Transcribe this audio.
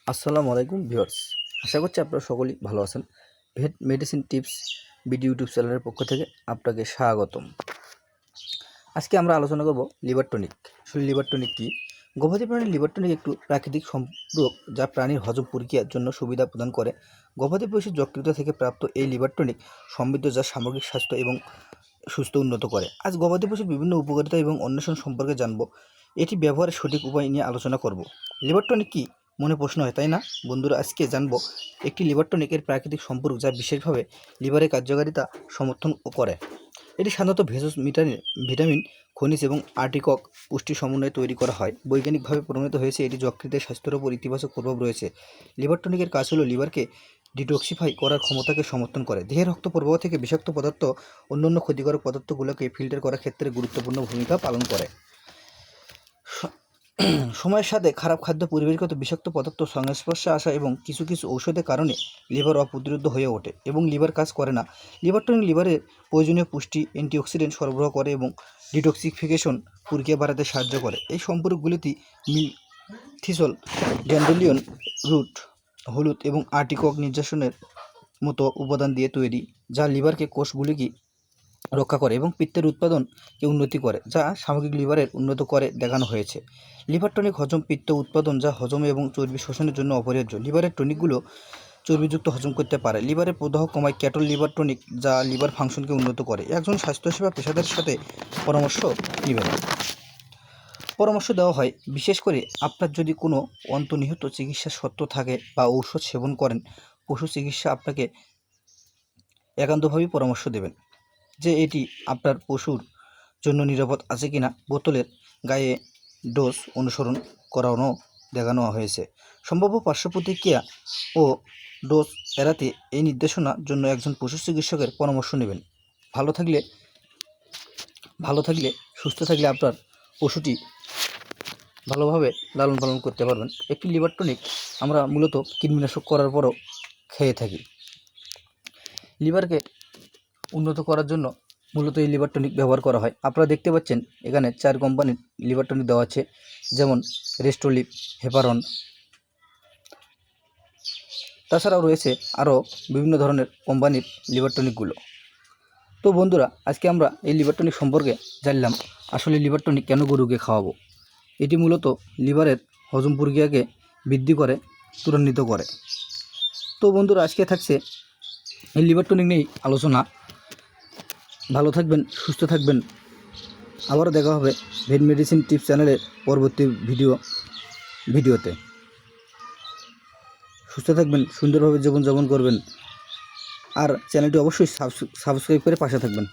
আসসালামু আলাইকুম ভিউয়ার্স, আশা করছি আপনারা সকলেই ভালো আছেন। ভেট মেডিসিন টিপস বিডি ইউটিউব চ্যানেলের পক্ষ থেকে আপনাকে স্বাগতম। আজকে আমরা আলোচনা করব লিভার টনিক। আসলে লিভার টনিক কী? গবাদি প্রাণীর লিভার টনিক একটু প্রাকৃতিক সম্পূরক যা প্রাণীর হজম প্রক্রিয়ার জন্য সুবিধা প্রদান করে। গবাদি পশুর যকৃত থেকে প্রাপ্ত এই লিভার টনিক সমৃদ্ধ যা সামগ্রিক স্বাস্থ্য এবং সুস্থ উন্নত করে। আজ গবাদি পশুর বিভিন্ন উপকারিতা এবং অন্বেষণ সম্পর্কে জানব। এটি ব্যবহারের সঠিক উপায় নিয়ে আলোচনা করব। লিভার টনিক কী মনে প্রশ্ন হয়, তাই না বন্ধুরা? আজকে জানবো একটি লিভার টনিকের প্রাকৃতিক সম্পর্ক যা বিশেষভাবে লিভারের কার্যকারিতা সমর্থন করে। এটি সাধারণত ভেষজ ভিটামিন, খনিজ এবং আর্টিকক পুষ্টি সমন্বয়ে তৈরি করা হয়। বৈজ্ঞানিকভাবে প্রমাণিত হয়েছে এটি যকৃতের স্বাস্থ্যের উপর ইতিবাচক প্রভাব রয়েছে। লিভার টনিকের কাজ হলো লিভারকে ডিটক্সিফাই করার ক্ষমতাকে সমর্থন করে। দেহের রক্ত প্রবাহ থেকে বিষাক্ত পদার্থ অন্যান্য ক্ষতিকারক পদার্থগুলোকে ফিল্টার করার ক্ষেত্রে গুরুত্বপূর্ণ ভূমিকা পালন করে। সময়ের সাথে খারাপ খাদ্য, পরিবেশগত বিষাক্ত পদার্থ সংস্পর্শে আসা এবং কিছু কিছু ঔষধের কারণে লিভার অপ্রতিরোধ্য হয়ে ওঠে এবং লিভার কাজ করে না। লিভার টনিক লিভারের প্রয়োজনীয় পুষ্টি, অ্যান্টিঅক্সিডেন্ট সরবরাহ করে এবং ডিটক্সিফিকেশন প্রক্রিয়া বাড়াতে সাহায্য করে। এই সম্পর্কগুলিতে মিলথিসল, ড্যান্ডেলিয়ন রুট, হলুদ এবং আর্টিকক নির্যাসনের মতো উপাদান দিয়ে তৈরি, যা লিভারকে কোষগুলিকে রক্ষা করে এবং পিত্তের উৎপাদনকে উন্নতি করে, যা সামগ্রিক লিভারের উন্নত করে দেখানো হয়েছে। লিভার টনিক হজম, পিত্ত উৎপাদন যা হজম এবং চর্বি শোষণের জন্য অপরিহার্য। লিভারের টনিকগুলো চর্বিযুক্ত হজম করতে পারে। লিভারের প্রদাহ কমায় ক্যাটল লিভার টনিক, যা লিভার ফাংশনকে উন্নত করে। একজন স্বাস্থ্যসেবা পেশাদারের সাথে পরামর্শ নেবেন। পরামর্শ দেওয়া হয়, বিশেষ করে আপনার যদি কোনো অন্তর্নিহিত চিকিৎসার সত্ত্ব থাকে বা ঔষধ সেবন করেন। পশু চিকিৎসা আপনাকে একান্তভাবেই পরামর্শ দেবেন যে এটি আপনার পশুর জন্য নিরাপদ আছে কিনা। বোতলের গায়ে ডোজ অনুসরণ করানো দেখানো হয়েছে। সম্ভাব্য পার্শ্ব প্রতিক্রিয়া ও ডোজ এড়াতে এই নির্দেশনার জন্য একজন পশু চিকিৎসকের পরামর্শ নেবেন। ভালো থাকলে সুস্থ থাকলে আপনার পশুটি ভালোভাবে লালন পালন করতে পারবেন। একটি লিভার টনিক আমরা মূলত কৃমিনাশক করার পরও খেয়ে থাকি। লিভারকে উন্নত করার জন্য মূলত এই লিভার টনিক ব্যবহার করা হয়। আপনারা দেখতে পাচ্ছেন এখানে 4 কোম্পানির লিভার টনিক দেওয়া আছে, যেমন রেস্টোলিভ, হেপারন, তাছাড়াও রয়েছে আরও বিভিন্ন ধরনের কোম্পানির লিভার টনিকগুলো। তো বন্ধুরা, আজকে আমরা এই লিভার টনিক সম্পর্কে জানলাম। আসলে লিভার টনিক কেন গরুকে খাওয়াবো? এটি মূলত লিভারের হজম প্রক্রিয়াকে বৃদ্ধি করে, ত্বরান্বিত করে। তো বন্ধুরা, আজকে থাকছে এই লিভার টনিক নিয়েই আলোচনা। ভালো থাকবেন, সুস্থ থাকবেন। আবারও দেখা হবে ভেট মেডিসিন টিপস চ্যানেলের পরবর্তী ভিডিওতে। সুস্থ থাকবেন, সুন্দরভাবে জীবনযাপন করবেন, আর চ্যানেলটি অবশ্যই সাবস্ক্রাইব করে পাশে থাকবেন।